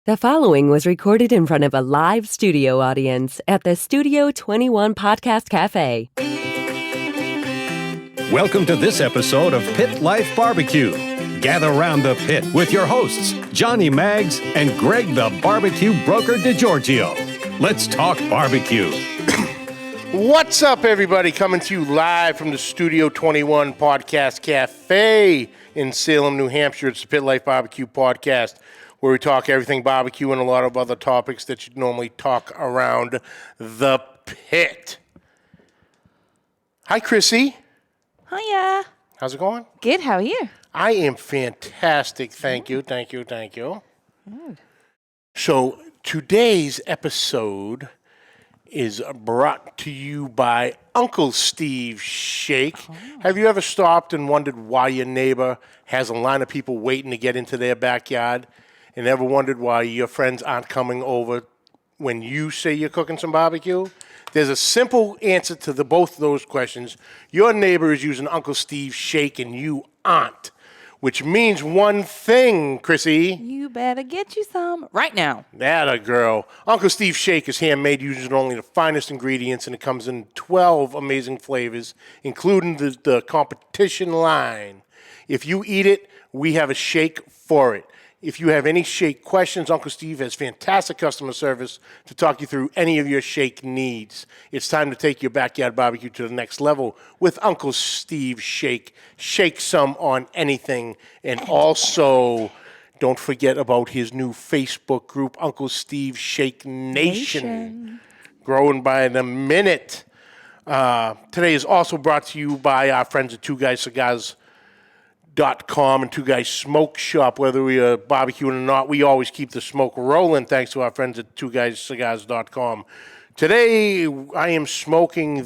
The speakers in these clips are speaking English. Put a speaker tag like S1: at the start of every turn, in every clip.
S1: The following was recorded in front of a live studio audience at the Studio 21 Podcast Café.
S2: Welcome to this episode of Pit Life BBQ. Gather round the pit with your hosts, Johnny Maggs and Greg the Barbecue Broker DiGiorgio. Let's talk barbecue.
S3: What's up, everybody? Coming to you live from the Studio 21 Podcast Café in Salem, New Hampshire. It's the Pit Life BBQ podcast, where we talk everything barbecue and a lot of other topics that you normally talk around the pit. Hi, Chrissy.
S4: Hiya.
S3: How's it going?
S4: Good, how are you?
S3: I am fantastic. Thank you.
S4: Good.
S3: So today's episode is brought to you by Uncle Steve Shake. Oh. Have you ever stopped and wondered why your neighbor has a line of people waiting to get into their backyard? And ever wondered why your friends aren't coming over when you say you're cooking some barbecue? There's a simple answer to both of those questions. Your neighbor is using Uncle Steve Shake and you aren't, which means one thing, Chrissy.
S4: You better get you some right now.
S3: That a girl. Uncle Steve Shake is handmade using only the finest ingredients, and it comes in 12 amazing flavors, including the competition line. If you eat it, we have a shake for it. If you have any shake questions, Uncle Steve has fantastic customer service to talk you through any of your shake needs. It's time to take your backyard barbecue to the next level with Uncle Steve Shake. Shake some on anything. And also, don't forget about his new Facebook group, Uncle Steve Shake Nation. Growing by the minute. Today is also brought to you by our friends at TwoGuysCigars.com and Two Guys Smoke Shop. Whether we are barbecuing or not, we always keep the smoke rolling thanks to our friends at TwoGuysCigars.com. Today, I am smoking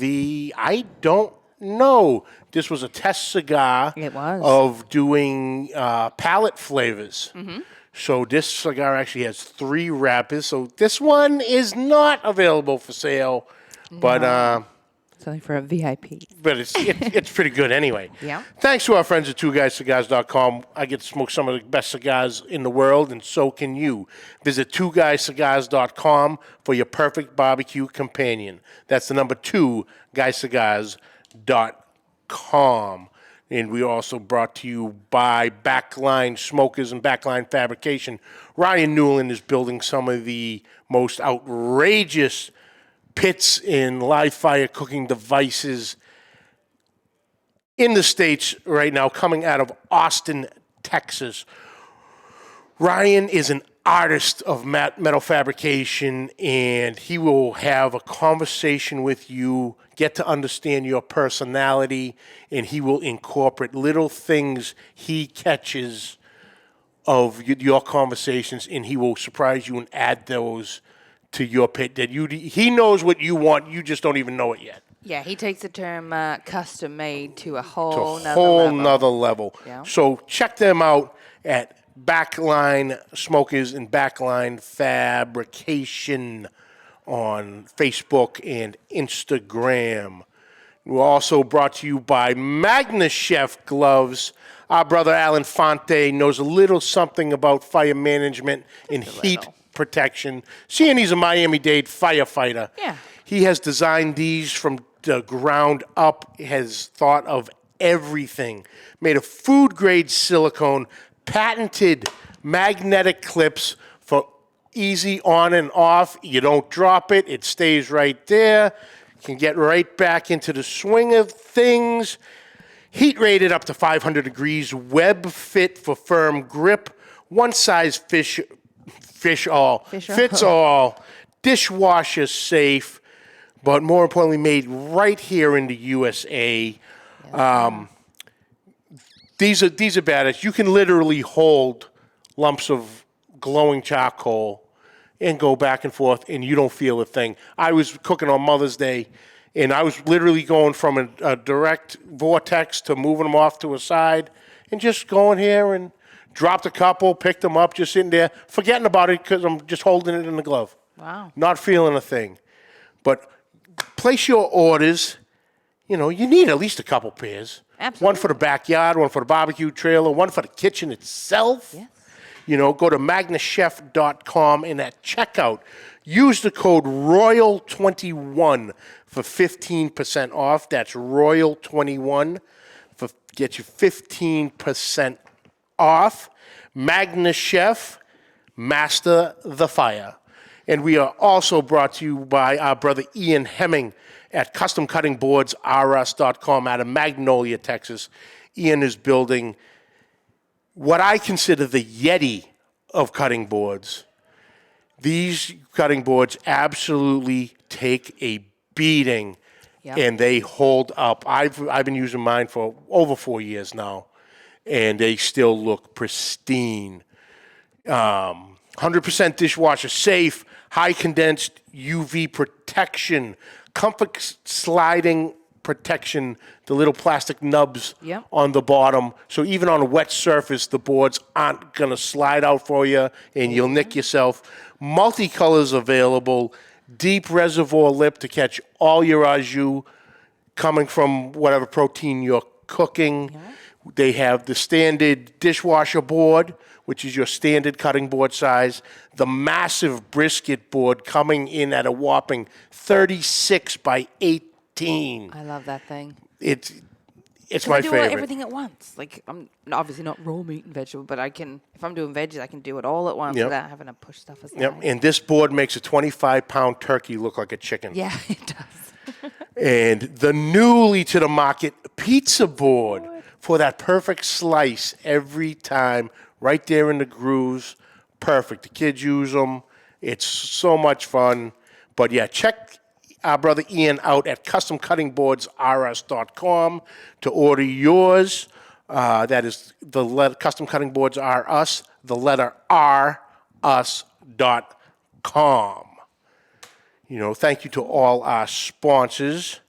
S3: I don't know. This was a test cigar.
S4: It was.
S3: Of doing palate flavors.
S4: Mm-hmm.
S3: So this cigar actually has 3 wrappers. So this one is not available for sale. No. But
S4: it's only for a VIP.
S3: But it's pretty good anyway.
S4: Yeah.
S3: Thanks to our friends at TwoGuysCigars.com. I get to smoke some of the best cigars in the world, and so can you. Visit TwoGuysCigars.com for your perfect barbecue companion. That's the number 2, GuysCigars.com. And we also brought to you by Backline Smokers and Backline Fabrication. Ryan Newland is building some of the most outrageous pits and live fire cooking devices in the States right now, coming out of Austin, Texas. Ryan is an artist of metal fabrication, and he will have a conversation with you, get to understand your personality, and he will incorporate little things he catches of your conversations, and he will surprise you and add those to your pit that he knows what you want, you just don't even know it yet.
S4: Yeah, he takes the term custom made to a
S3: whole
S4: nother
S3: level.
S4: Yeah.
S3: So check them out at Backline Smokers and Backline Fabrication on Facebook and Instagram. We're also brought to you by Magna Chef Gloves. Our brother Alan Fonte knows a little something about fire management and heat protection. Seeing he's a Miami-Dade firefighter, he has designed these from the ground up, has thought of everything. Made of food-grade silicone, patented magnetic clips for easy on and off. You don't drop it. It stays right there. You can get right back into the swing of things. Heat rated up to 500 degrees. Web fit for firm grip. One size fits all. Dishwasher safe, but more importantly, made right here in the USA. These are badass. You can literally hold lumps of glowing charcoal and go back and forth, and you don't feel a thing. I was cooking on Mother's Day, and I was literally going from a direct vortex to moving them off to a side and just going here and dropped a couple, picked them up, just sitting there, forgetting about it because I'm just holding it in the glove.
S4: Wow.
S3: Not feeling a thing. But place your orders. You know, you need at least a couple pairs.
S4: Absolutely.
S3: One for the backyard, one for the barbecue trailer, one for the kitchen itself.
S4: Yes.
S3: Go to magnachef.com, and at checkout, use the code ROYAL21 for 15% off. That's ROYAL21 for get you 15% off. Magnachef, master the fire. And we are also brought to you by our brother Ian Hemming at CustomCuttingBoardsRS.com out of Magnolia, Texas. Ian is building what I consider the Yeti of cutting boards. These cutting boards absolutely take a beating, and they hold up. I've been using mine for over 4 years now, and they still look pristine. 100% dishwasher safe, high condensed UV protection, comfort sliding protection, the little plastic nubs on the bottom. So even on a wet surface, the boards aren't going to slide out for you and you'll nick yourself. Multicolors available, deep reservoir lip to catch all your au jus coming from whatever protein you're cooking. They have the standard dishwasher board, which is your standard cutting board size. The massive brisket board coming in at a whopping 36 by 18.
S4: I love that thing.
S3: It's my favorite.
S4: I do everything at once. Like, I'm obviously not raw meat and vegetable, but I can, if I'm doing veggies, I can do it all at once without having to push stuff aside.
S3: Yep, and this board makes a 25-pound turkey look like a chicken.
S4: Yeah, it does.
S3: And the newly to the market pizza board for that perfect slice every time, right there in the grooves. Perfect. The kids use them. It's so much fun. But yeah, check our brother Ian out at CustomCuttingBoardsRS.com to order yours. That is the letter, Custom Cutting Boards are us, the letter R, us.com. Thank you to all our sponsors.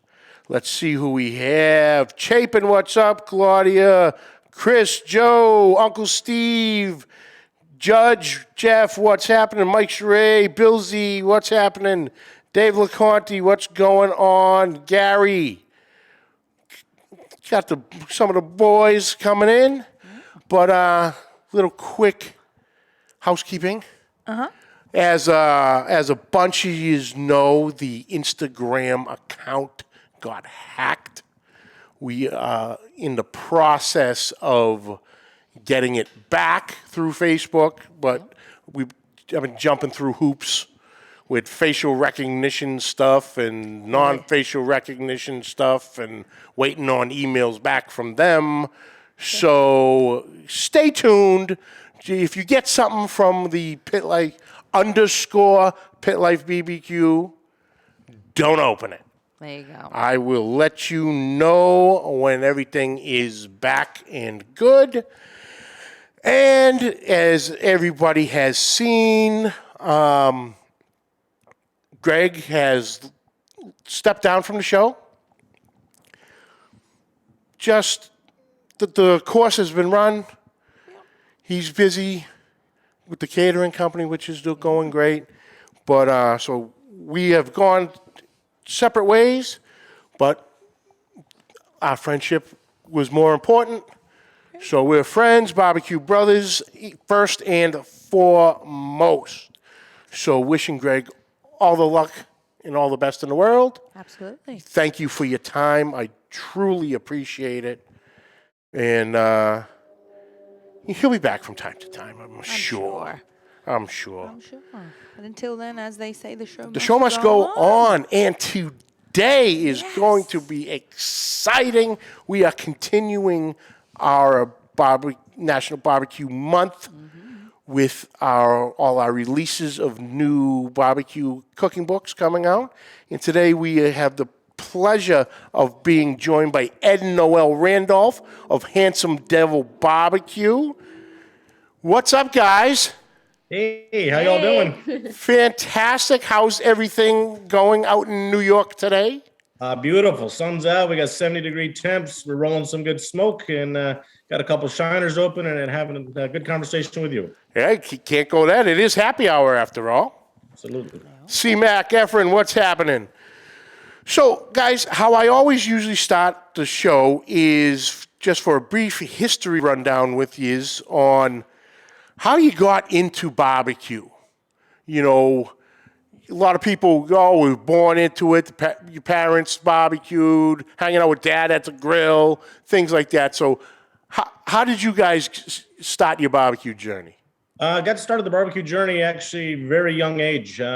S3: Let's see who we have. Chapin, what's up? Claudia, Chris, Joe, Uncle Steve, Judge, Jeff, what's happening? Mike Sheree, Bill Z, what's happening? Dave LeConte, what's going on? Gary, got some of the boys coming in, but little quick housekeeping. As a bunch of you know, the Instagram account got hacked. We are in the process of getting it back through Facebook, but we've been jumping through hoops with facial recognition stuff and non-facial recognition stuff and waiting on emails back from them. So stay tuned. If you get something from the Pit Life _Pit Life BBQ, don't open it.
S4: There you go.
S3: I will let you know when everything is back and good. And as everybody has seen, Greg has stepped down from the show. Just the course has been run. He's busy with the catering company, which is still going great. But so we have gone separate ways, but our friendship was more important. So we're friends, barbecue brothers, first and foremost. So wishing Greg all the luck and all the best in the world.
S4: Absolutely.
S3: Thank you for your time. I truly appreciate it. And he'll be back from time to time, I'm sure. I'm sure.
S4: But until then, as they say, the show
S3: must go on. And today is going to be exciting. We are continuing our National Barbecue Month with all our releases of new barbecue cooking books coming out. And today we have the pleasure of being joined by Ed and Noelle Randolph of Handsome Devil Barbecue. What's up, guys?
S5: Hey, how y'all doing?
S3: Fantastic. How's everything going out in New York today?
S5: Beautiful. Sun's out. We got 70-degree temps. We're rolling some good smoke and got a couple shiners open and having a good conversation with you.
S3: Yeah, can't go that. It is happy hour after all.
S5: Absolutely.
S3: C-Mac, Efren, what's happening? So, guys, how I always usually start the show is just for a brief history rundown with you on how you got into barbecue. You know, a lot of people go, we were born into it. Your parents barbecued, hanging out with dad at the grill, things like that. So how did you guys start your barbecue journey?
S5: Got started the barbecue journey actually very young age. You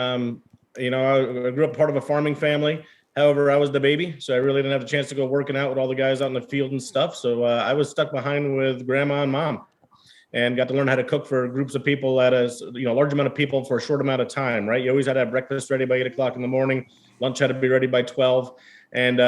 S5: know, I grew up part of a farming family. However, I was the baby, so I really didn't have a chance to go working out with all the guys out in the field and stuff. So I was stuck behind with grandma and mom, and got to learn how to cook for groups of people at a large amount of people for a short amount of time. Right? You always had to have breakfast ready by 8 o'clock in the morning. Lunch had to be ready by 12. And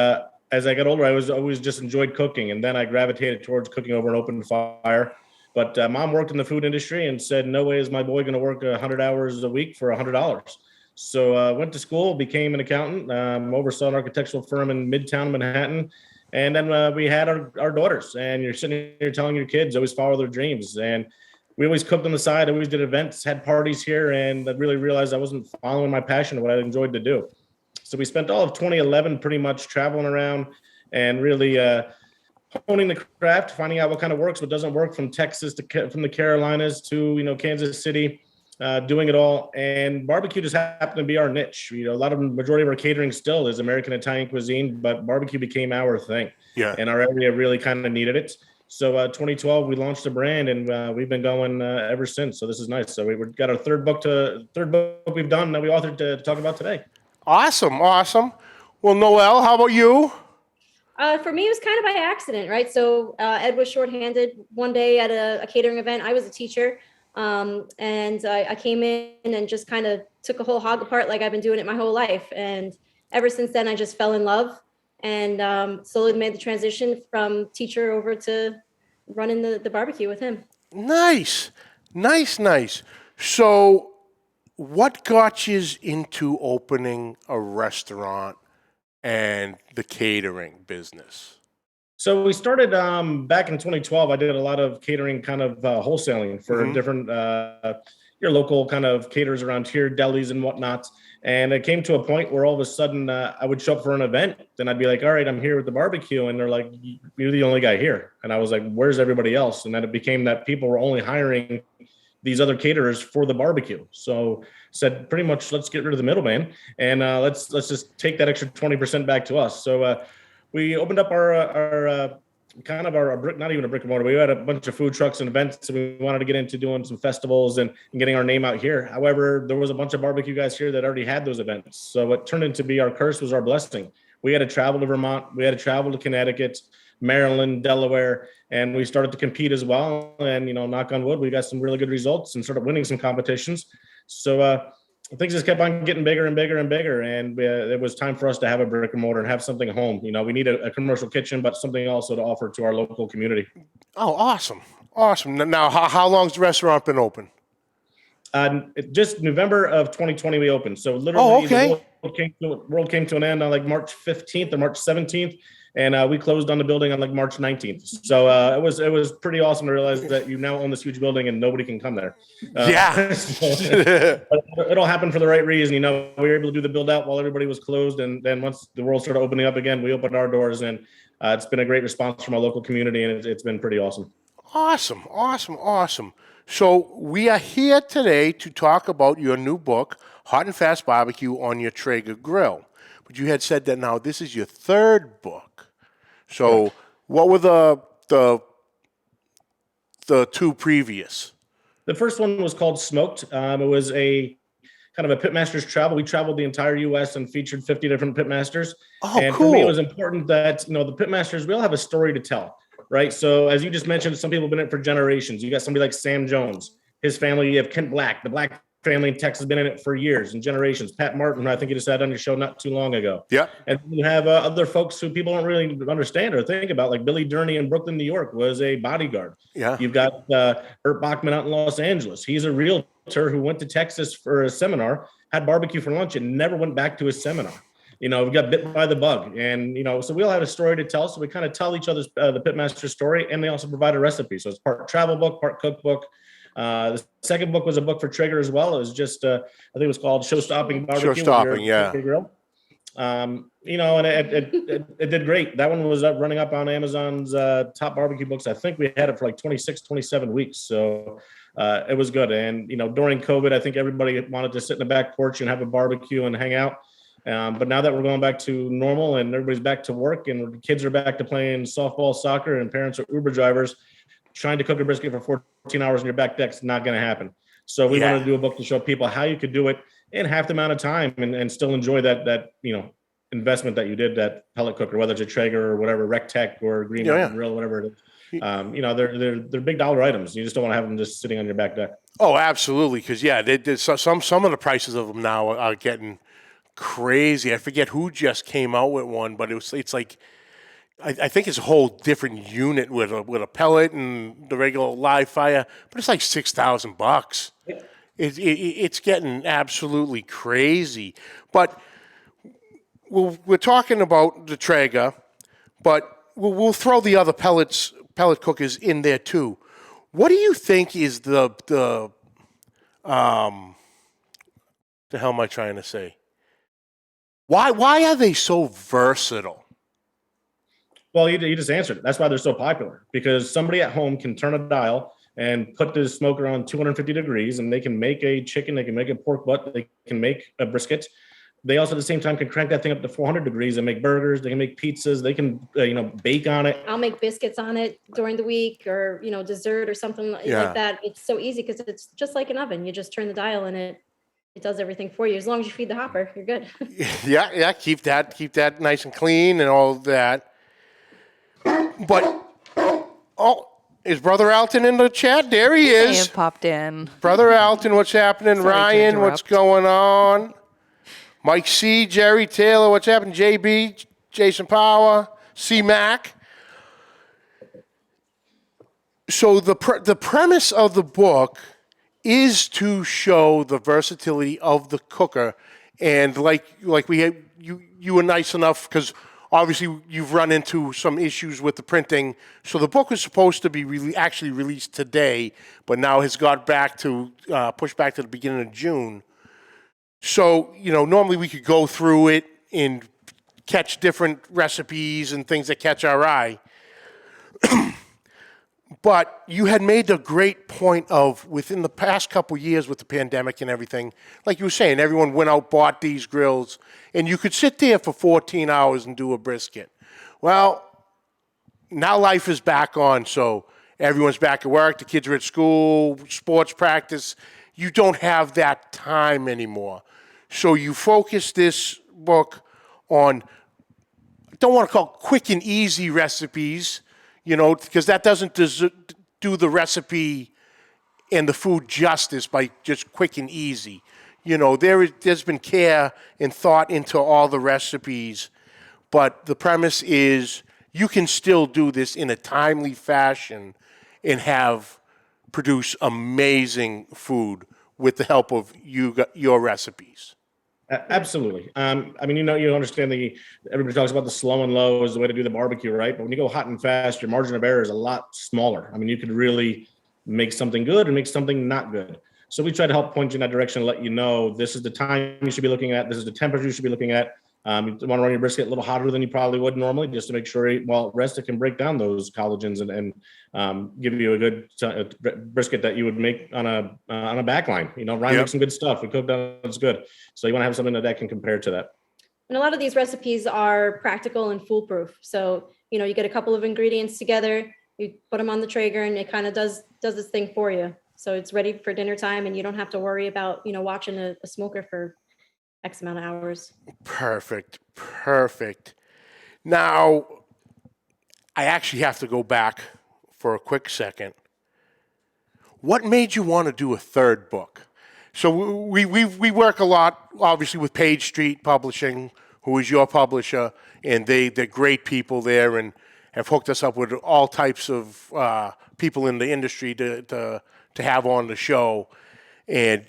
S5: as I got older, I always just enjoyed cooking, and then I gravitated towards cooking over an open fire. But mom worked in the food industry and said, "No way is my boy going to work 100 hours a week for $100." So I went to school, became an accountant, oversaw an architectural firm in Midtown Manhattan. And then we had our daughters, and you're sitting here telling your kids, always follow their dreams. And we always cooked on the side, always did events, had parties here, and I really realized I wasn't following my passion of what I enjoyed to do. So we spent all of 2011 pretty much traveling around and really honing the craft, finding out what kind of works, what doesn't work, from Texas from the Carolinas to, Kansas City. Doing it all, and barbecue just happened to be our niche. A lot of majority of our catering still is American Italian cuisine, but barbecue became our thing. Yeah, and our area really kind of needed it. So 2012, we launched a brand, and we've been going ever since. So this is nice. So we've got our third book we've done that we authored to talk about today.
S3: Awesome. Well, Noelle, how about you?
S6: For me, it was kind of by accident, right? So Ed was shorthanded one day at a catering event. I was a teacher. And I came in and just kind of took a whole hog apart like I've been doing it my whole life. And ever since then, I just fell in love and slowly made the transition from teacher over to running the barbecue with him.
S3: Nice. So what got you into opening a restaurant and the catering business?
S5: So we started back in 2012. I did a lot of catering, kind of wholesaling for different your local kind of caterers around here, delis and whatnot. And it came to a point where all of a sudden I would show up for an event. Then I'd be like, "All right, I'm here with the barbecue," and they're like, "You're the only guy here." And I was like, "Where's everybody else?" And then it became that people were only hiring these other caterers for the barbecue. So said, pretty much, let's get rid of the middleman and let's just take that extra 20% back to us. So. We opened up our brick, not even a brick and mortar. We had a bunch of food trucks and events. So we wanted to get into doing some festivals and getting our name out here. However, there was a bunch of barbecue guys here that already had those events. So what turned into be our curse was our blessing. We had to travel to Vermont. We had to travel to Connecticut, Maryland, Delaware, and we started to compete as well. And, knock on wood, we got some really good results and started winning some competitions. So, things just kept on getting bigger and bigger and bigger. And it was time for us to have a brick and mortar and have something home. We need a commercial kitchen, but something also to offer to our local community.
S3: Oh, awesome. Now, how long's the restaurant been open?
S5: Just November of 2020, we opened. So literally
S3: the
S5: world came to an end on like March 15th or March 17th. And we closed on the building on like March 19th. So it was pretty awesome to realize that you now own this huge building and nobody can come there. It'll happen for the right reason. We were able to do the build out while everybody was closed. And then once the world started opening up again, we opened our doors, and it's been a great response from our local community, and it's been pretty awesome. Awesome.
S3: So we are here today to talk about your new book, Hot and Fast BBQ on your Traeger Grill. But you had said that now this is your third book. So what were the two previous?
S5: The first one was called Smoked. It was a kind of a pitmaster's travel. We traveled the entire U.S. and featured 50 different pitmasters.
S3: Oh,
S5: and
S3: cool.
S5: For me, it was important that, the pitmasters, we all have a story to tell, right? So as you just mentioned, some people have been in it for generations. You got somebody like Sam Jones, his family. You have Kent Black, the Black family in Texas, has been in it for years and generations. Pat Martin, I think you just had on your show not too long ago.
S3: Yeah.
S5: And you have other folks who people don't really understand or think about, like Billy Durney in Brooklyn, New York, was a bodyguard. Yeah. You've got Bert Bachman out in Los Angeles. He's a realtor who went to Texas for a seminar, had barbecue for lunch, and never went back to his seminar. We got bit by the bug, and so we all had a story to tell. So we kind of tell each other's the pitmaster story, and they also provide a recipe. So it's part travel book, part cookbook. The second book was a book for Traeger as well. It was just, I think it was called Show-Stopping BBQ.
S3: Show-Stopping, yeah.
S5: Grill. And it did great. That one was running up on Amazon's top barbecue books. I think we had it for like 26, 27 weeks. So it was good. And, during COVID, I think everybody wanted to sit in the back porch and have a barbecue and hang out. But now that we're going back to normal and everybody's back to work and the kids are back to playing softball, soccer, and parents are Uber drivers, trying to cook a brisket for 14 hours on your back deck is not going to happen. So we wanted to do a book to show people how you could do it in half the amount of time and still enjoy that investment that you did, that pellet cooker, whether it's a Traeger or whatever, Rectech or Green Mountain Grill, whatever it is. They're big dollar items. You just don't want to have them just sitting on your back deck. Oh,
S3: absolutely. Because some of the prices of them now are getting crazy. I forget who just came out with one, but it's like I think it's a whole different unit with a pellet and the regular live fire, but it's like $6,000. Yeah. It's getting absolutely crazy. But we're talking about the Traeger, but we'll throw the other pellet cookers in there too. What do you think is the hell am I trying to say? Why are they so versatile?
S5: Well, you just answered it. That's why they're so popular, because somebody at home can turn a dial and put the smoker on 250 degrees, and they can make a chicken, they can make a pork butt, they can make a brisket. They also at the same time can crank that thing up to 400 degrees and make burgers. They can make pizzas. They can, bake on it.
S6: I'll make biscuits on it during the week, or, dessert or something like that. It's so easy because it's just like an oven. You just turn the dial and it does everything for you. As long as you feed the hopper, you're good.
S3: Yeah. Keep that nice and clean and all that. But, is Brother Alton in the chat? There he is.
S4: He popped in.
S3: Brother Alton, what's happening?
S4: Sorry
S3: Ryan, what's going on? Mike C, Jerry Taylor, what's happening? JB, Jason Power, C Mac. So the premise of the book is to show the versatility of the cooker, and like we had, you were nice enough, because obviously you've run into some issues with the printing. So the book was supposed to be actually released today, but now has got back to pushed back to the beginning of June. So, normally we could go through it and catch different recipes and things that catch our eye. But you had made the great point of, within the past couple years with the pandemic and everything, like you were saying, everyone went out, bought these grills, and you could sit there for 14 hours and do a brisket. Well, now life is back on, so everyone's back at work, the kids are at school, sports practice. You don't have that time anymore. So you focus this book on, I don't want to call it quick and easy recipes, because that doesn't do the recipe and the food justice by just quick and easy. There's been care and thought into all the recipes, but the premise is you can still do this in a timely fashion and produce amazing food with the help of your recipes.
S5: Absolutely. You understand everybody talks about the slow and low is the way to do the barbecue, right? But when you go hot and fast, your margin of error is a lot smaller. You could really make something good and make something not good. So we try to help point you in that direction and let you know this is the time you should be looking at. This is the temperature you should be looking at. You want to run your brisket a little hotter than you probably would normally, just to make sure it can break down those collagens and give you a good brisket that you would make on a back line. Ryan makes some good stuff. We cook that, it's good. So you want to have something that can compare to that.
S6: And a lot of these recipes are practical and foolproof. So, you get a couple of ingredients together, you put them on the Traeger, and it kind of does this thing for you. So it's ready for dinner time, and you don't have to worry about, watching a smoker for X amount of hours. Perfect.
S3: Now, I actually have to go back for a quick second. What made you want to do a third book? So we work a lot, obviously, with Page Street Publishing, who is your publisher, and they're great people there and have hooked us up with all types of people in the industry to have on the show. And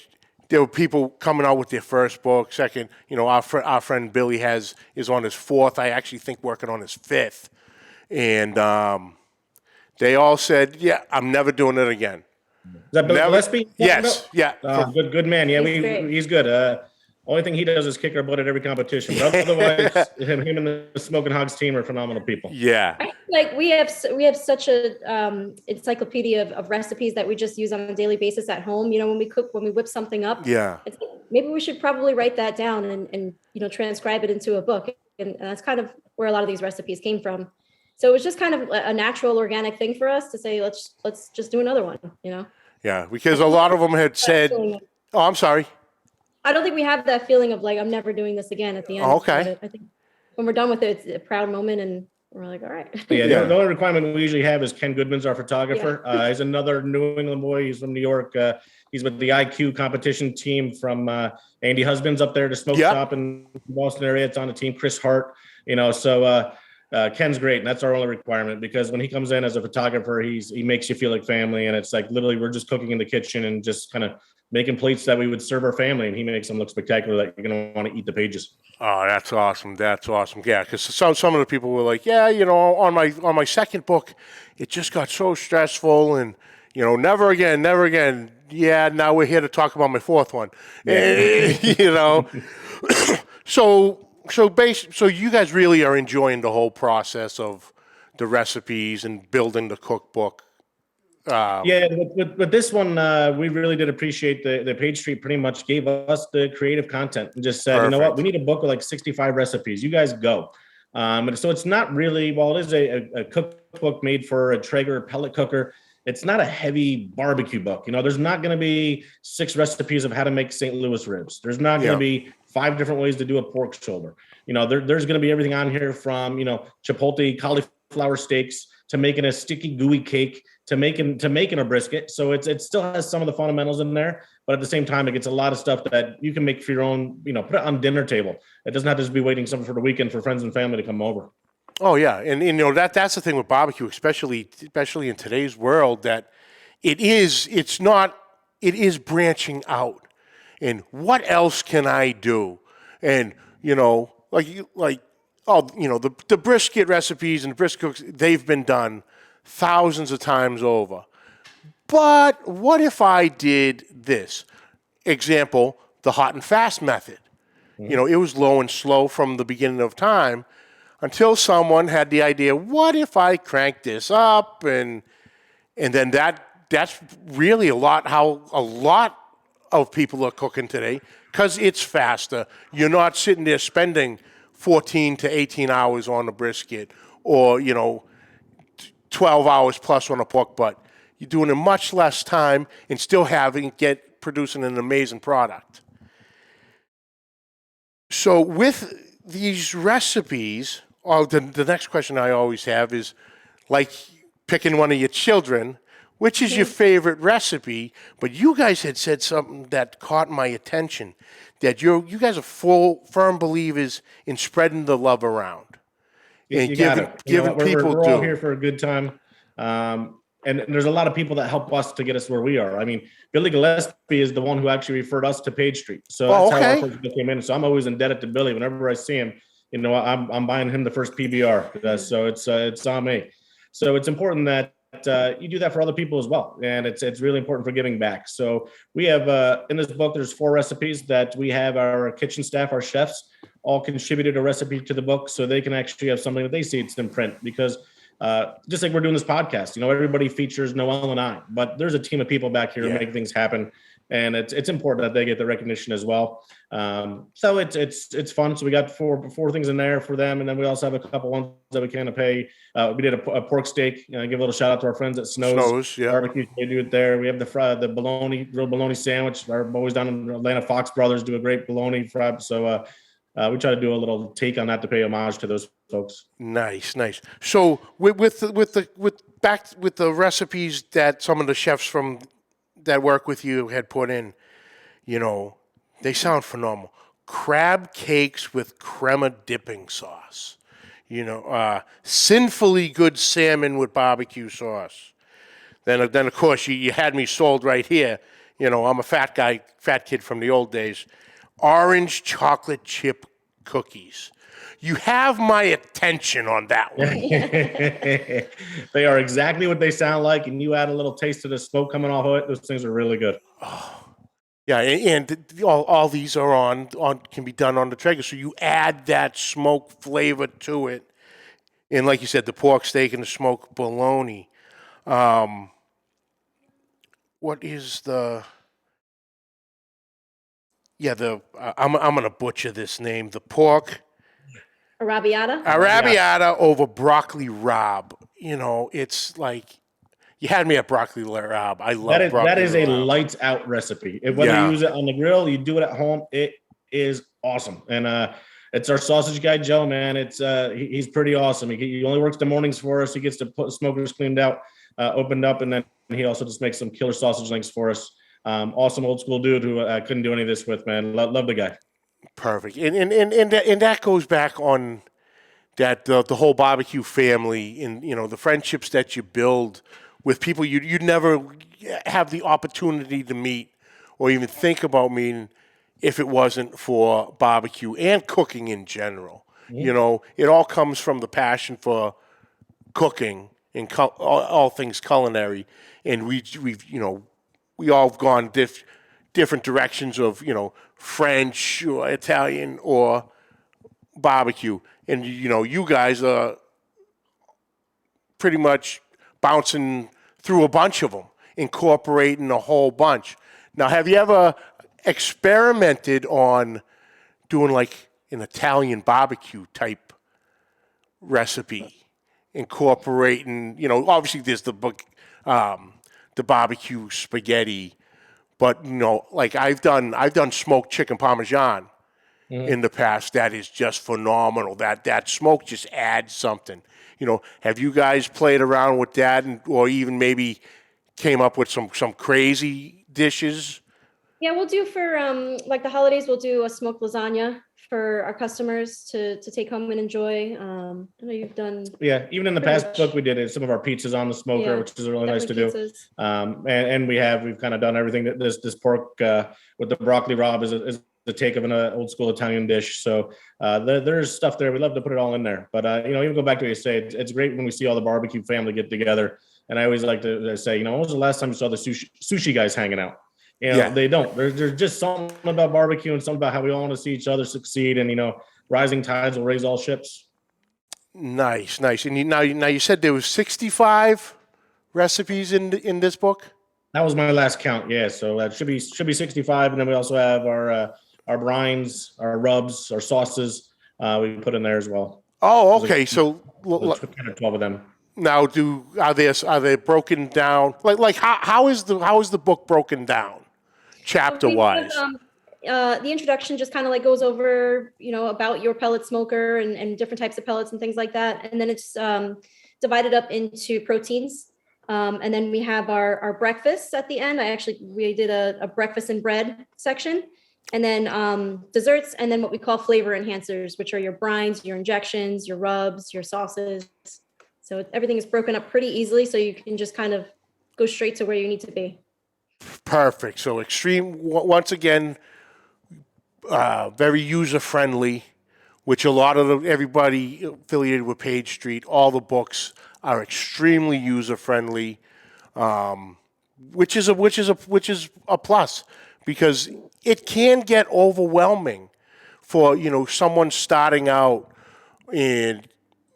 S3: there were people coming out with their first book, second. Our friend Billy is on his fourth. I actually think working on his fifth. And they all said, "Yeah, I'm never doing it again."
S5: Is that Bill Gillespie?
S3: Yes. Yeah.
S5: Good man. Yeah, he's good. Only thing he does is kick our butt at every competition. But otherwise, him and the Smoking Hogs team are phenomenal people.
S3: Yeah.
S6: I feel like we have such a encyclopedia of recipes that we just use on a daily basis at home. You know, when we cook, when we whip something up, it's like, maybe we should probably write that down and transcribe it into a book. And that's kind of where a lot of these recipes came from. So it was just kind of a natural, organic thing for us to say, let's just do another one.
S3: Yeah, because a lot of them had said, "Oh, I'm sorry."
S6: I don't think we have that feeling of like, I'm never doing this again at the end.
S3: Okay.
S6: I think when we're done with it, it's a proud moment and we're like, all right.
S5: The only requirement we usually have is Ken Goodman's our photographer. He's another New England boy. He's from New York. He's with the IQ competition team from Andy Husbands up there, the smoke shop in the Boston area. It's on the team. Chris Hart, so Ken's great. And that's our only requirement, because when he comes in as a photographer, he makes you feel like family. And it's like, literally, we're just cooking in the kitchen and just kind of making plates that we would serve our family, and he makes them look spectacular that you're going to want to eat the pages.
S3: Oh, that's awesome. That's awesome. Yeah, because some of the people were like, on my second book, it just got so stressful, and, never again. Yeah, now we're here to talk about my fourth one. Yeah. So you guys really are enjoying the whole process of the recipes and building the cookbook.
S5: With this one, we really did appreciate the Page Street pretty much gave us the creative content and just said, You know what, we need a book with like 65 recipes. You guys go. So it's not really, while it is a cookbook made for a Traeger pellet cooker, it's not a heavy barbecue book. There's not going to be 6 recipes of how to make St. Louis ribs. There's not going to be 5 different ways to do a pork shoulder. There's going to be everything on here from, chipotle cauliflower steaks to making a sticky gooey cake to making a brisket. So it still has some of the fundamentals in there, but at the same time, it gets a lot of stuff that you can make for your own, put it on dinner table. It doesn't have to just be waiting something for the weekend for friends and family to come over.
S3: Oh yeah. And that's the thing with barbecue, especially in today's world, that it is branching out. And what else can I do? And, the brisket recipes and the brisket cooks, they've been done thousands of times over. But what if I did this? Example, the hot and fast method. It was low and slow from the beginning of time until someone had the idea, what if I crank this up? And then that's really how a lot of people are cooking today, because it's faster. You're not sitting there spending 14 to 18 hours on the brisket or, 12 hours plus on a pork butt. You're doing it in much less time and still producing an amazing product. So with these recipes, the next question I always have is, like picking one of your children, which is your favorite recipe? But you guys had said something that caught my attention, that you guys are firm believers in spreading the love around. And giving people
S5: we're all here for a good time. And there's a lot of people that help us to get us where we are. I mean, Billy Gillespie is the one who actually referred us to Page Street. So that's how our first book came in. So I'm always indebted to Billy. Whenever I see him, I'm buying him the first PBR. So it's on me. So it's important that you do that for other people as well. And it's really important for giving back. So we have, in this book, there's 4 recipes that we have our kitchen staff, our chefs, all contributed a recipe to the book so they can actually have something that they see it's in print. Because just like we're doing this podcast, everybody features Noelle and I, but there's a team of people back here to make things happen. And it's important that they get the recognition as well. So it's fun. So we got four things in there for them. And then we also have a couple ones that we can pay. We did a pork steak, give a little shout out to our friends at Snow's Barbecue. They do it there. We have the grilled bologna sandwich. Our boys down in Atlanta, Fox Brothers, do a great bologna fry. So we try to do a little take on that to pay homage to those folks. Nice.
S3: So with the recipes that some of the chefs that work with you had put in, they sound phenomenal. Crab cakes with crema dipping sauce, sinfully good salmon with barbecue sauce. Then of course you had me sold right here. I'm a fat kid from the old days. Orange chocolate chip cookies. You have my attention on that one.
S5: They are exactly what they sound like, and you add a little taste of the smoke coming off of it. Those things are really good.
S3: Oh, Yeah, and all these are on can be done on the Traeger. So you add that smoke flavor to it, and like you said, the pork steak and the smoked bologna. What is the? Yeah, I'm gonna butcher this name. The pork arrabbiata over broccoli rabe. You know, it's like you had me at broccoli rabe. I love broccoli.
S5: That is a
S3: rabe.
S5: lights out recipe. Whether you use it on the grill, you do it at home, it is awesome. And it's our sausage guy, Joe, man. It's he's pretty awesome. He only works the mornings for us. He gets to put smokers cleaned out, opened up, and then he also just makes some killer sausage links for us. Awesome old school dude who I couldn't do any of this with, man. Love the guy.
S3: Perfect. And that goes back on that the whole barbecue family, and you know the friendships that you build with people you'd never have the opportunity to meet or even think about meeting if it wasn't for barbecue and cooking in general. Mm-hmm. You know, it all comes from the passion for cooking and all things culinary, and we've we all have gone different directions of French or Italian or barbecue, and you guys are pretty much bouncing through a bunch of them, incorporating a whole bunch. Now, have you ever experimented on doing like an Italian barbecue type recipe, incorporating, obviously there's the barbecue spaghetti, but like I've done smoked chicken parmesan in the past. That is just phenomenal. That smoke just adds something. Have you guys played around with that, or even maybe came up with some crazy dishes?
S6: Yeah, we'll do for like the holidays. We'll do a smoked lasagna for our customers to take home and enjoy. I know you've done.
S5: Yeah, even in the past book, we did some of our pizzas on the smoker, which is really nice to do. And we've kind of done everything that this pork with the broccoli rabe is the take of an old school Italian dish. So there's stuff there. We love to put it all in there. But even go back to what you say, it's great when we see all the barbecue family get together. And I always like to say, when was the last time you saw the sushi guys hanging out? They don't. There's just something about barbecue and something about how we all want to see each other succeed. And rising tides will raise all ships.
S3: Nice. And now you said there was 65 recipes in this book.
S5: That was my last count. Yeah, so that should be 65, and then we also have our brines, our rubs, our sauces. We put in there as well.
S3: Oh, okay. So
S5: 12 of them.
S3: Now, are they broken down? Like how is the book broken down, chapter wise?
S6: The introduction just kind of like goes over about your pellet smoker and different types of pellets and things like that, and then it's divided up into proteins, and then we have our breakfasts at the end. We did a breakfast and bread section, and then desserts, and then what we call flavor enhancers, which are your brines, your injections, your rubs, your sauces. So everything is broken up pretty easily, so you can just kind of go straight to where you need to be.
S3: Perfect. So extreme, once again, very user-friendly, which a lot of everybody affiliated with Page Street, all the books are extremely user-friendly, which is a plus, because it can get overwhelming for someone starting out and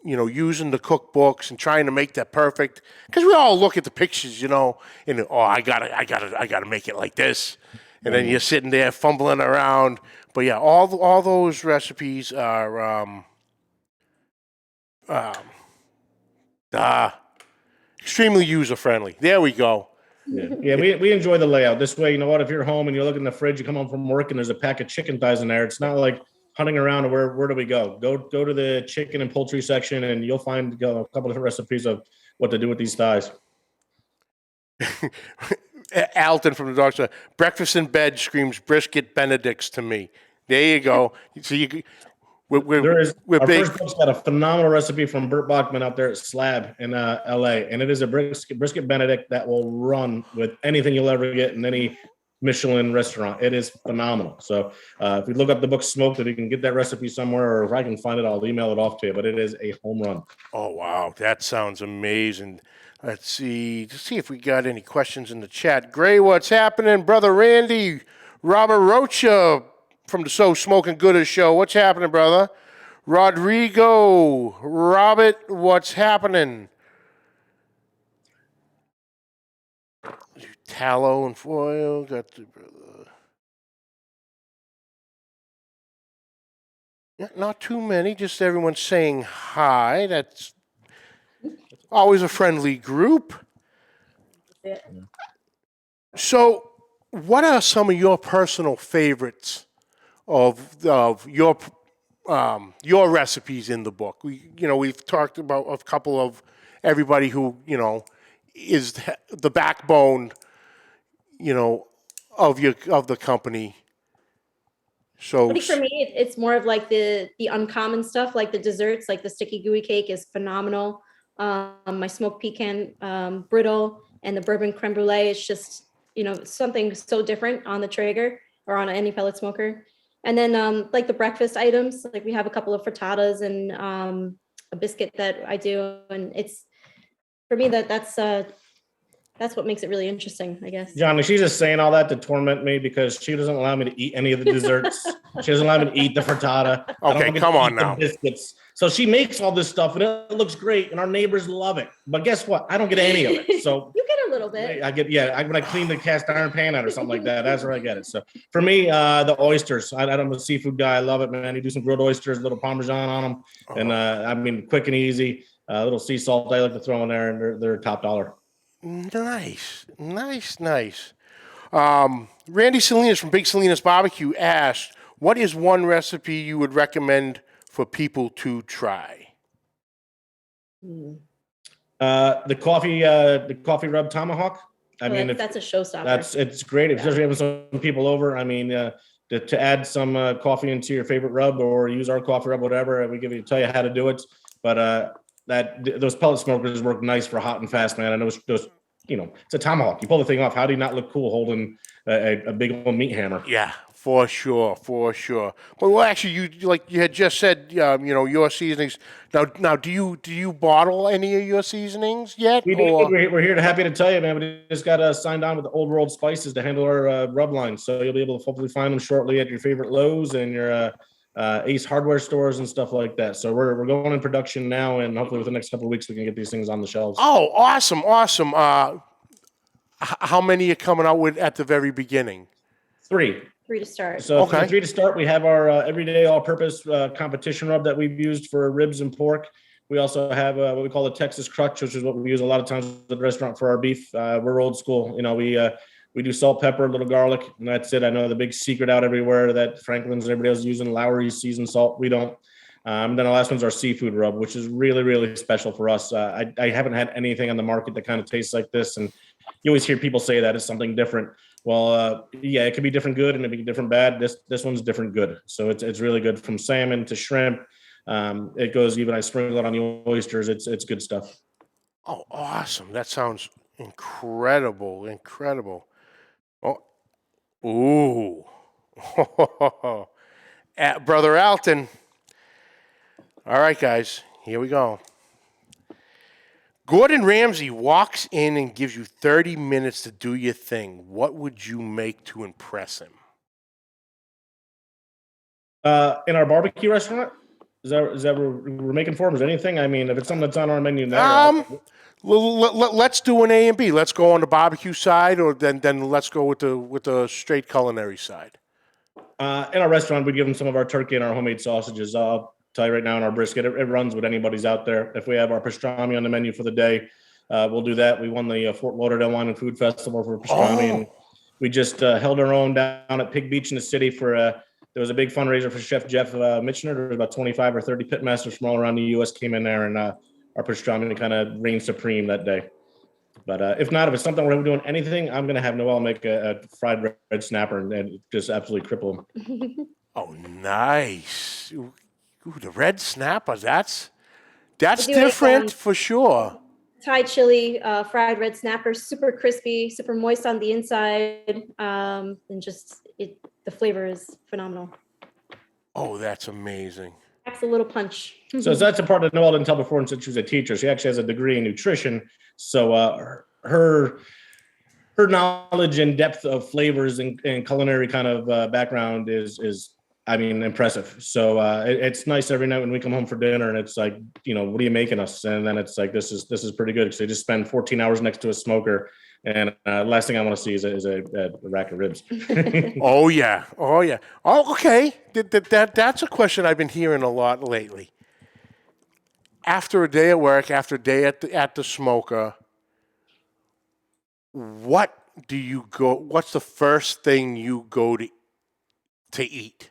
S3: using the cookbooks and trying to make that perfect, because we all look at the pictures, and I gotta make it like this, and then you're sitting there fumbling around. But yeah, all those recipes are extremely user friendly. There we go.
S5: Yeah, we enjoy the layout this way. If you're home and you look in the fridge, you come home from work and there's a pack of chicken thighs in there. It's not like hunting around, where do we go? Go to the chicken and poultry section, and you'll find a couple different recipes of what to do with these thighs.
S3: Alton from the dog show. Breakfast in bed screams brisket Benedicts to me. There you go. So we're big.
S5: First book's got a phenomenal recipe from Burt Bachman out there at Slab in LA, and it is a brisket Benedict that will run with anything you'll ever get in any Michelin restaurant. It is phenomenal. So if you look up the book Smoked, if you can get that recipe somewhere, or if I can find it, I'll email it off to you. But it is a home run.
S3: Oh wow, that sounds amazing. Let's see if we got any questions in the chat. Gray, what's happening, brother Randy? Robert Rocha from the So Smoking Gooder show. What's happening, brother? Rodrigo, Robert, what's happening? Tallow and foil. Got the brother. Yeah, not too many. Just everyone saying hi. That's always a friendly group. So, what are some of your personal favorites of your recipes in the book? We've talked about a couple of everybody who is the backbone, of the company. So
S6: I think for me, it's more of like the uncommon stuff, like the desserts, like the sticky gooey cake is phenomenal. My smoked pecan brittle and the bourbon creme brulee is just something so different on the Traeger or on any pellet smoker. And then like the breakfast items, like we have a couple of frittatas and a biscuit that I do, and it's for me that's what makes it really interesting, I guess.
S5: Johnny, she's just saying all that to torment me because she doesn't allow me to eat any of the desserts. She doesn't allow me to eat the frittata.
S3: Okay, come on now.
S5: Biscuits. So she makes all this stuff and it looks great and our neighbors love it. But guess what? I don't get any of it. So
S6: you get a little bit.
S5: I get, when I clean the cast iron pan out or something like that, that's where I get it. So for me, the oysters, I'm a seafood guy. I love it, man. You do some grilled oysters, a little Parmesan on them. And quick and easy, a little sea salt I like to throw in there, and they're top dollar.
S3: Nice. Randy Salinas from Big Salinas BBQ asked, what is one recipe you would recommend for people to try?
S5: The coffee rub tomahawk.
S6: That's a showstopper.
S5: It's great, especially having some people over. To add some coffee into your favorite rub or use our coffee rub, whatever. We tell you how to do it, but those pellet smokers work nice for hot and fast, man. I know those, it's a tomahawk. You pull the thing off. How do you not look cool holding a big old meat hammer?
S3: Yeah, for sure. Well, actually, you had just said, your seasonings. Now, do you bottle any of your seasonings yet?
S5: We do. We're happy to tell you, man. We just got signed on with the Old World Spices to handle our rub line. So you'll be able to hopefully find them shortly at your favorite Lowe's and your Ace Hardware stores and stuff like that. So we're going in production now, and hopefully within the next couple of weeks we can get these things on the shelves.
S3: Oh, awesome! How many are coming out with at the very beginning?
S5: 3
S6: to start.
S5: So okay. 3 to start. We have our everyday all-purpose competition rub that we've used for ribs and pork. We also have what we call the Texas Crutch, which is what we use a lot of times at the restaurant for our beef. We're old school. We do salt, pepper, a little garlic, and that's it. I know the big secret out everywhere that Franklin's and everybody else is using, Lowry's seasoned salt. We don't. Then the last one's our seafood rub, which is really, really special for us. I haven't had anything on the market that kind of tastes like this, and you always hear people say that it's something different. Well, it could be different good and it could be different bad. This one's different good. So it's really good from salmon to shrimp. It goes even, I sprinkle it on the oysters. It's good stuff.
S3: Oh, awesome. That sounds incredible. Oh, ooh. Brother Alton. All right, guys, here we go. Gordon Ramsay walks in and gives you 30 minutes to do your thing. What would you make to impress him?
S5: In our barbecue restaurant? Is that what we're making for him? Is there anything? If it's something that's on our menu now.
S3: Let's do an A and B. Let's go on the barbecue side, or then let's go with the straight culinary side.
S5: In our restaurant, we give them some of our turkey and our homemade sausages. I'll tell you right now, in our brisket, it runs with anybody's out there. If we have our pastrami on the menu for the day, we'll do that. We won the Fort Lauderdale Wine and Food Festival for pastrami, and we just held our own down at Pig Beach in the city for. There was a big fundraiser for Chef Jeff Mitchner. There was about 25 or 30 pitmasters from all around the U.S. came in there, and our pastrami kind of reigned supreme that day. But if it's something we're doing anything, I'm going to have Noelle make a fried red snapper and just absolutely cripple him.
S3: Oh, nice. Ooh, the red snapper, that's different for sure.
S6: Thai chili, fried red snapper, super crispy, super moist on the inside, and just the flavor is phenomenal.
S3: Oh, that's amazing.
S6: Packs a little punch.
S5: So that's a part that Noelle didn't tell before, and since she was a teacher, she actually has a degree in nutrition. So her her knowledge and depth of flavors and culinary kind of background is I mean, impressive. So it's nice every night when we come home for dinner and it's like, what are you making us? And then it's like, this is pretty good because they just spend 14 hours next to a smoker. And last thing I want to see is a rack of ribs.
S3: Oh, yeah. Oh, okay. That's a question I've been hearing a lot lately. After a day at work, after a day at the smoker, what's the first thing you go to eat?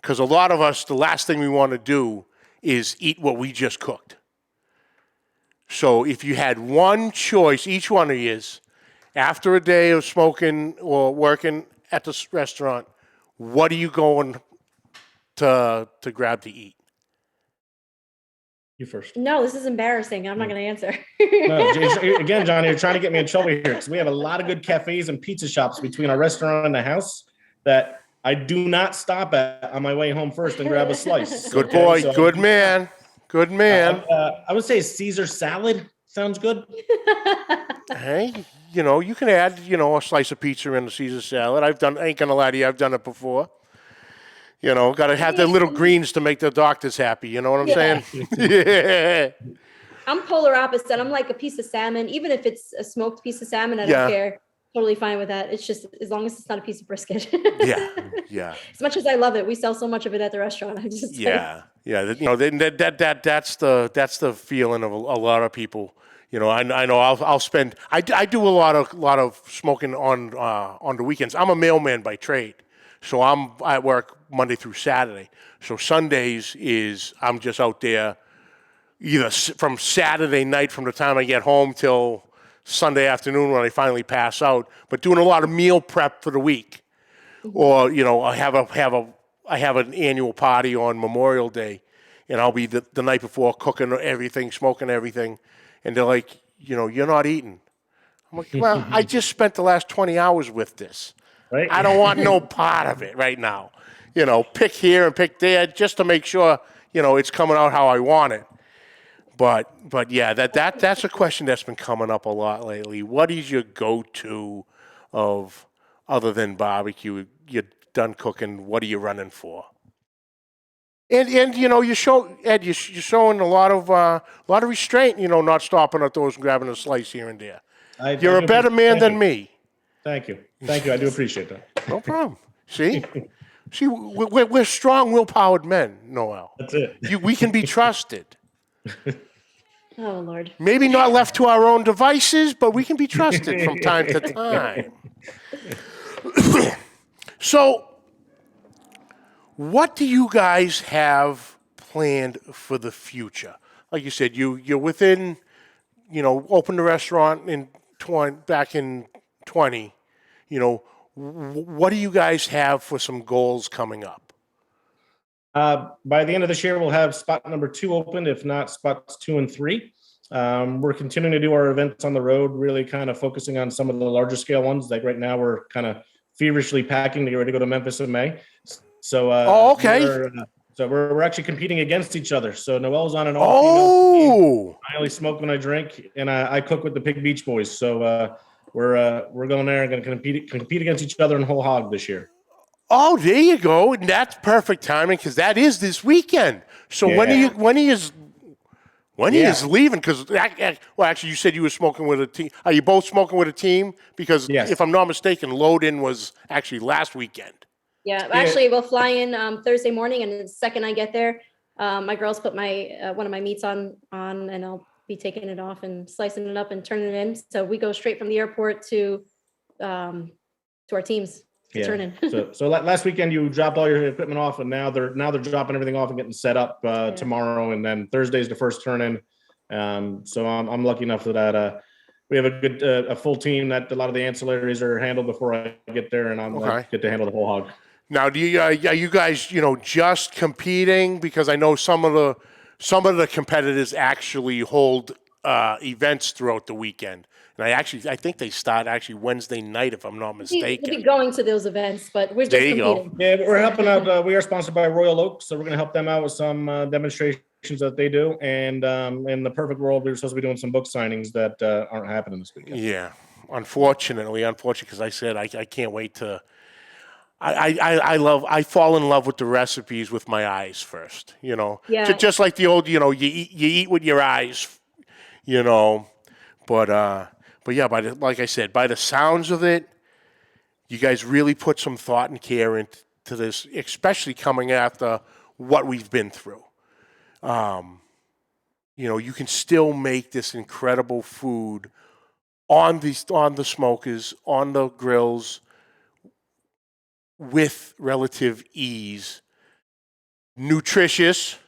S3: Because a lot of us, the last thing we want to do is eat what we just cooked. So if you had one choice, each one of you, after a day of smoking or working at the restaurant, what are you going to grab to eat?
S5: You first.
S6: No, this is embarrassing. I'm not going to answer.
S5: No, again, Johnny, you're trying to get me in trouble here because we have a lot of good cafes and pizza shops between our restaurant and the house that I do not stop at on my way home first and grab a slice.
S3: Good boy. So good man. Good man.
S5: I would say Caesar salad sounds good.
S3: Hey, you can add, a slice of pizza in the Caesar salad. I ain't gonna lie to you, I've done it before. Got to have the little greens to make the doctors happy. You know what I'm saying? Yeah.
S6: I'm polar opposite. I'm like a piece of salmon. Even if it's a smoked piece of salmon, I don't care. Totally fine with that. It's just as long as it's not a piece of brisket.
S3: Yeah.
S6: As much as I love it, we sell so much of it at the restaurant. I just
S3: that's the feeling of a lot of people. I know I'll spend. I do a lot of smoking on the weekends. I'm a mailman by trade, so I'm at work Monday through Saturday. So Sundays I'm just out there either from Saturday night from the time I get home till Sunday afternoon when I finally pass out, but doing a lot of meal prep for the week. Or, I have an annual party on Memorial Day, and I'll be the night before cooking everything, smoking everything, and they're like, you're not eating. I'm like, well, I just spent the last 20 hours with this.
S5: Right?
S3: I don't want no part of it right now. Pick here and pick there just to make sure, it's coming out how I want it. But yeah, that's a question that's been coming up a lot lately. What is your go-to of other than barbecue? You're done cooking. What are you running for? And you're showing a lot of restraint. Not stopping at those and grabbing a slice here and there. You're a better man than me.
S5: Thank you. I do appreciate that.
S3: No problem. See, we're strong, will-powered men, Noelle.
S5: That's it.
S3: We can be trusted.
S6: Oh, Lord.
S3: Maybe not left to our own devices, but we can be trusted from time to time. So, what do you guys have planned for the future? Like you said, you're within, opened the restaurant back in 20. What do you guys have for some goals coming up?
S5: By the end of this year, we'll have spot number 2 open, if not spots 2 and 3. We're continuing to do our events on the road, really kind of focusing on some of the larger scale ones. Like right now, we're kind of feverishly packing to get ready to go to Memphis in May. So,
S3: okay.
S5: We're actually competing against each other. So Noelle's on an all-female team. I only smoke when I drink, and I cook with the Pig Beach Boys. So we're going there and going to compete against each other in whole hog this year.
S3: Oh, there you go. And that's perfect timing because that is this weekend. So when are you leaving? Because actually, you said you were smoking with a team. Are you both smoking with a team? Because if I'm not mistaken, load-in was actually last weekend.
S6: Yeah, actually, we'll fly in Thursday morning, and the second I get there, my girls put my one of my meats on, and I'll be taking it off and slicing it up and turning it in. So we go straight from the airport to our teams.
S5: So last weekend you dropped all your equipment off, and now they're dropping everything off and getting set up tomorrow, and then Thursday's the first turn in. So I'm lucky enough that we have a full team that a lot of the ancillaries are handled before I get there, and I'm get to handle the whole hog.
S3: Now, are you guys just competing? Because I know some of the competitors actually hold events throughout the weekend. And I think they start Wednesday night, if I'm not mistaken.
S6: We'll be going to those events, but we're just competing.
S5: Yeah, we're helping out. We are sponsored by Royal Oak, so we're going to help them out with some demonstrations that they do. And in the perfect world, we're supposed to be doing some book signings that aren't happening this weekend.
S3: Yeah. unfortunately, because I said I can't wait to. I fall in love with the recipes with my eyes first,
S6: Yeah.
S3: Just like the old, you eat with your eyes, but yeah, like I said, by the sounds of it, you guys really put some thought and care into this, especially coming after what we've been through. You can still make this incredible food on the smokers, on the grills, with relative ease, nutritious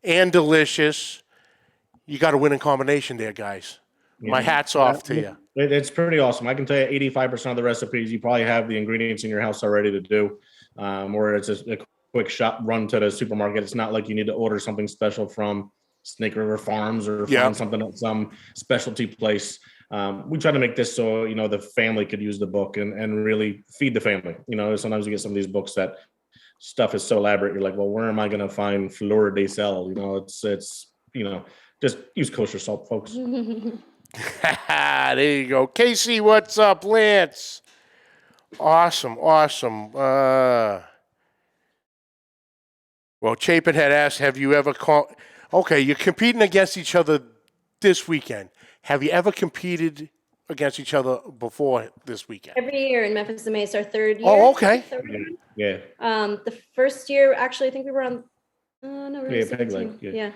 S3: and delicious. You got a winning combination there, guys.
S5: Yeah.
S3: My hat's off to you.
S5: It's pretty awesome. I can tell you 85% of the recipes, you probably have the ingredients in your house already to do, or it's a quick shop run to the supermarket. It's not like you need to order something special from Snake River Farms or find something at some specialty place. We try to make this so, the family could use the book and really feed the family. Sometimes you get some of these books that stuff is so elaborate. You're like, well, where am I going to find fleur de sel? It's just use kosher salt, folks.
S3: There you go. Casey, what's up? Lance. Awesome. Well, Chapin had asked, have you ever okay, you're competing against each other this weekend. Have you ever competed against each other before this weekend?
S6: Every year in Memphis and May, it's our third year.
S3: Oh, okay.
S5: Yeah.
S6: The first year, actually, I think we were on. No, we were 17. Yeah.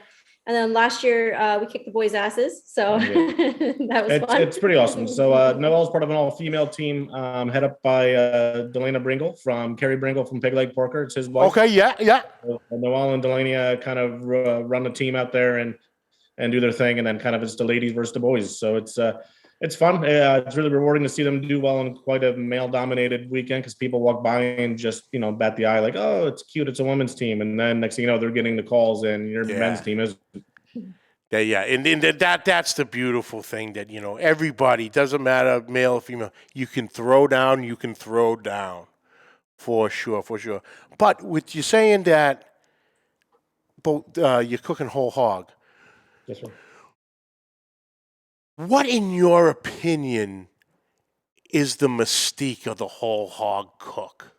S6: And then last year, we kicked the boys' asses. So that was fun. It's
S5: pretty awesome. So Noelle's part of an all-female team, head up by Delana Bringle from Kerry Bringle from Pig Leg Porker. It's his wife.
S3: Okay, yeah.
S5: So Noelle and Delana kind of run the team out there and do their thing, and then kind of it's the ladies versus the boys. So it's fun. It's really rewarding to see them do well in quite a male-dominated weekend, because people walk by and just bat the eye like, oh, it's cute, it's a women's team, and then next thing you know, they're getting the calls, and your men's team is.
S3: Yeah, and that's the beautiful thing, that everybody, doesn't matter male or female, you can throw down, for sure. But with you saying that, both you're cooking whole hog.
S5: Yes, sir.
S3: What, in your opinion, is the mystique of the whole hog cook?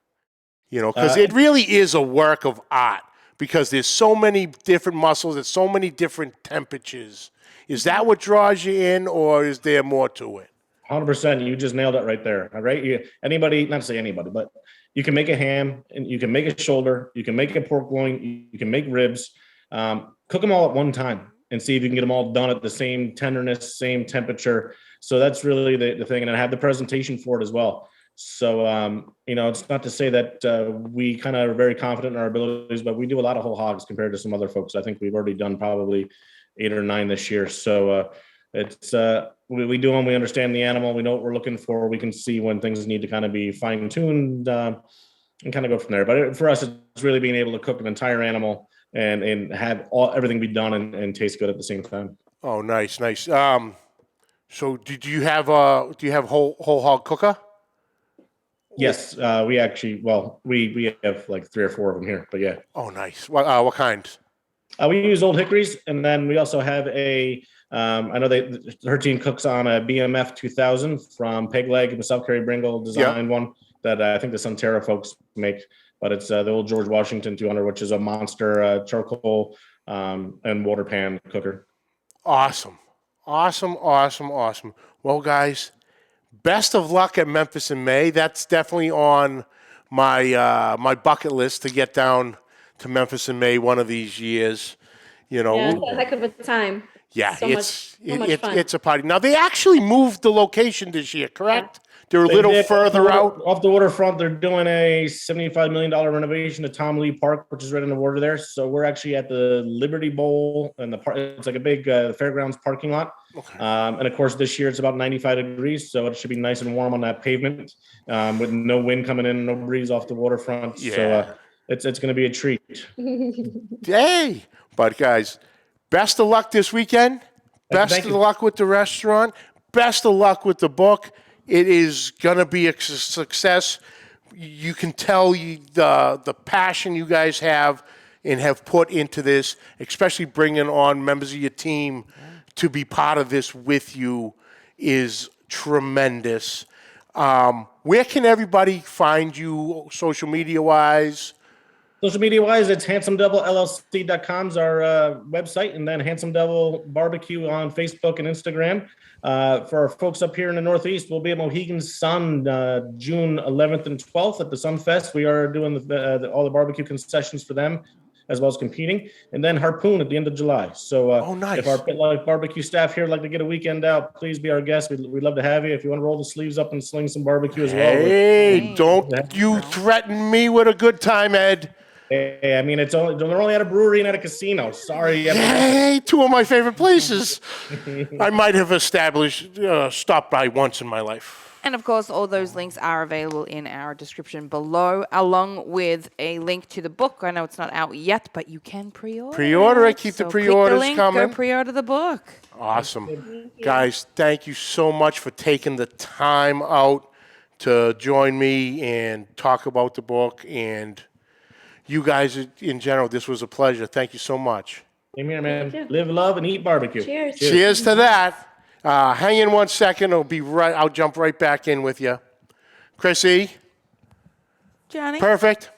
S3: Because it really is a work of art, because there's so many different muscles, there's so many different temperatures. Is that what draws you in, or is there more to it?
S5: 100%. You just nailed it right there. All right. Anybody, not to say anybody, but you can make a ham, and you can make a shoulder, you can make a pork loin, you can make ribs, cook them all at one time and see if you can get them all done at the same tenderness, same temperature. So that's really the thing. And I have the presentation for it as well. So, it's not to say that we kind of are very confident in our abilities, but we do a lot of whole hogs compared to some other folks. I think we've already done probably 8 or 9 this year. So it's we do them. We understand the animal. We know what we're looking for. We can see when things need to kind of be fine-tuned and kind of go from there. But for us, it's really being able to cook an entire animal and have everything be done and taste good at the same time.
S3: Oh, nice. So do you have whole hog cooker?
S5: Yes, we actually, we have like 3 or 4 of them here, but yeah.
S3: Oh, nice. What kind?
S5: We use Old Hickories, and then we also have I know her team cooks on a BMF 2000 from Peg Leg, and South Kerry Bringle designed one that I think the Sunterra folks make, but it's the old George Washington 200, which is a monster charcoal and water pan cooker.
S3: Awesome. Well, guys, best of luck at Memphis in May. That's definitely on my my bucket list to get down to Memphis in May one of these years.
S6: It's a heck of a time.
S3: Yeah,
S6: so much fun.
S3: It's a party. Now, they actually moved the location this year, correct? They're a little further out.
S5: Off the waterfront, they're doing a $75 million renovation to Tom Lee Park, which is right in the water there. So we're actually at the Liberty Bowl, and it's like a big fairgrounds parking lot. Okay. And of course, this year it's about 95 degrees, so it should be nice and warm on that pavement with no wind coming in, no breeze off the waterfront. Yeah. So it's going to be a treat.
S3: Hey, but guys, best of luck this weekend. Best of luck with the restaurant. Best of luck with the book. It is going to be a success. You can tell the passion you guys have and have put into this, especially bringing on members of your team to be part of this with you, is tremendous. Where can everybody find you social media-wise?
S5: Social media-wise, it's handsomedoublellc.com is our website, and then Handsome Devil BBQ on Facebook and Instagram. For our folks up here in the Northeast, we'll be at Mohegan Sun June 11th and 12th at the Sun Fest. We are doing all the barbecue concessions for them, as well as competing. And then Harpoon at the end of July. So
S3: nice.
S5: If our Pit Life BBQ staff here would like to get a weekend out, please be our guest. We'd love to have you. If you want to roll the sleeves up and sling some barbecue as well.
S3: Hey, don't you threaten me with a good time, Ed.
S5: Hey, I mean, they're only at a brewery and at a casino. Sorry.
S3: Hey, two of my favorite places. I might have stopped by once in my life.
S4: And of course, all those links are available in our description below, along with a link to the book. I know it's not out yet, but you can pre-order.
S3: Pre-order it. Keep the pre-orders
S4: click the link,
S3: coming.
S4: Go pre-order the book.
S3: Awesome. Guys, thank you so much for taking the time out to join me and talk about the book. And you guys in general, this was a pleasure. Thank you so much.
S5: Same here, man. Live, love, and eat barbecue.
S6: Cheers.
S3: Cheers to that. Hang in 1 second. I'll jump right back in with you. Chrissy.
S4: Johnny.
S3: Perfect.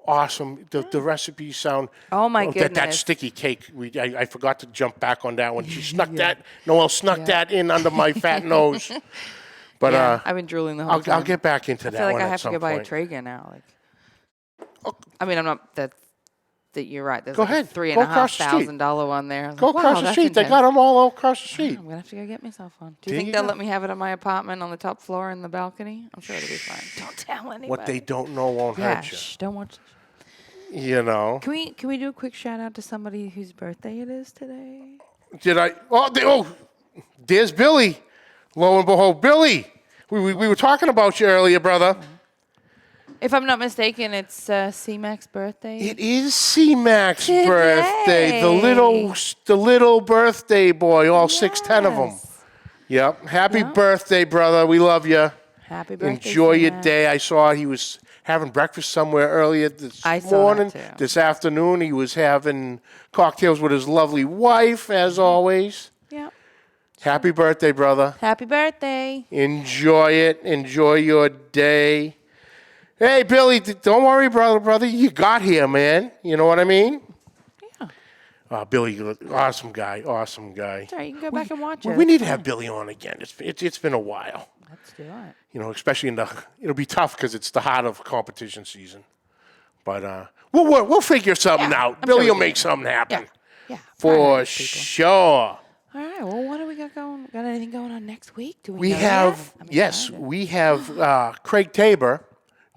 S3: Awesome. The recipes sound.
S4: Oh my goodness.
S3: That sticky cake. I forgot to jump back on that one. She snuck that. Noelle snuck that in under my fat nose. But
S4: I've been drooling the whole time.
S3: I'll get back into that.
S4: I feel like
S3: one
S4: I
S3: at
S4: have to
S3: some
S4: go buy a
S3: point.
S4: Traeger now. I mean, I'm not that you're right. There's
S3: Go
S4: like
S3: ahead.
S4: a $3,500
S3: Go across the street.
S4: one there.
S3: Go across the street. They got them all across the street.
S4: I'm gonna have to go get myself one. Do
S3: There
S4: you think
S3: you
S4: they'll
S3: go.
S4: let me have it in my apartment on the top floor in the balcony? I'm sure it'll be fine. Don't tell anybody.
S3: What they don't know won't
S4: yeah,
S3: hurt you.
S4: shh, don't watch.
S3: You know.
S4: Can we do a quick shout out to somebody whose birthday it is today?
S3: Did I? There's Billy. Lo and behold, Billy. We were talking about you earlier, brother.
S4: If I'm not mistaken, it's C-Mac's birthday.
S3: It is C-Mac's
S4: Today.
S3: birthday. The little birthday boy. All 6'10" of them. Yep. Happy birthday, brother. We love you.
S4: Happy birthday.
S3: Enjoy your
S4: C-Mac.
S3: day. I saw he was having breakfast somewhere earlier this morning.
S4: Saw that too.
S3: This afternoon, he was having cocktails with his lovely wife, as always.
S4: Yep.
S3: Happy birthday, brother.
S4: Happy birthday.
S3: Enjoy it. Enjoy your day. Hey, Billy, don't worry, brother. You got here, man. You know what I mean?
S4: Yeah.
S3: Billy, awesome guy.
S4: Sorry, you can go back and watch it.
S3: We need to have Billy on again. It's been a while.
S4: Let's do it.
S3: You know, especially it'll be tough because it's the heart of competition season. But we'll figure something out.
S4: I'm
S3: Billy
S4: sure
S3: will
S4: we
S3: make something happen.
S4: Yeah.
S3: For sure.
S4: All right. Well, what do we got going? Got anything going on next week? Do we know yet?
S3: We have Craig Tabor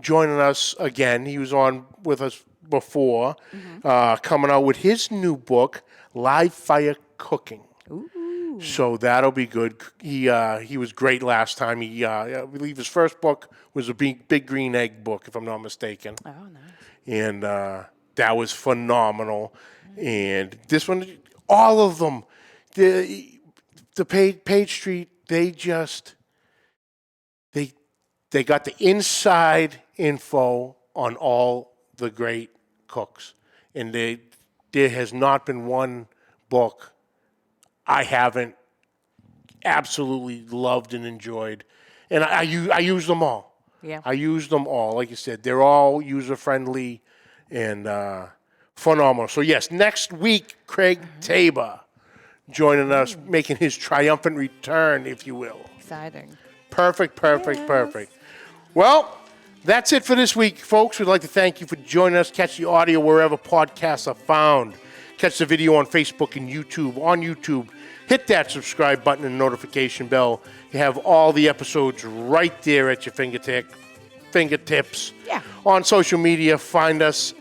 S3: joining us again. He was on with us before, coming out with his new book, Live Fire Cooking.
S4: Ooh.
S3: So that'll be good. He was great last time. I believe his first book was a big green egg book, if I'm not mistaken.
S4: Oh, nice.
S3: And that was phenomenal. And this one, all of them, the Page Street, they got the inside info on all the great cooks. And there has not been one book I haven't absolutely loved and enjoyed. And I use them all.
S4: Yeah.
S3: I use them all. Like you said, they're all user-friendly and phenomenal. So, yes, next week, Craig Tabor joining us, making his triumphant return, if you will.
S4: Exciting.
S3: Perfect. Well, that's it for this week, folks. We'd like to thank you for joining us. Catch the audio wherever podcasts are found. Catch the video on Facebook and YouTube. On YouTube, hit that subscribe button and notification bell. You have all the episodes right there at your fingertips.
S4: Yeah.
S3: On social media, find us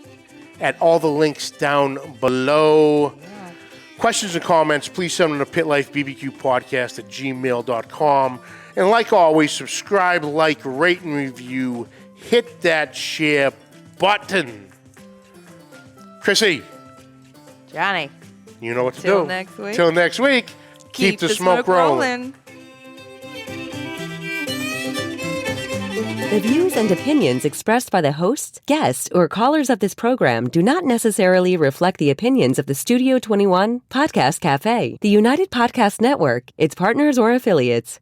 S3: at all the links down below. Yeah. Questions and comments, please send them to pitlifebbqpodcast@gmail.com. And like always, subscribe, like, rate, and review. Hit that share button. Chrissy.
S4: Johnny.
S3: You know what to
S4: Till
S3: do.
S4: next week.
S3: Till next week. Keep the smoke rolling.
S1: The views and opinions expressed by the hosts, guests, or callers of this program do not necessarily reflect the opinions of the Studio 21 Podcast Café, the United Podcast Network, its partners, or affiliates.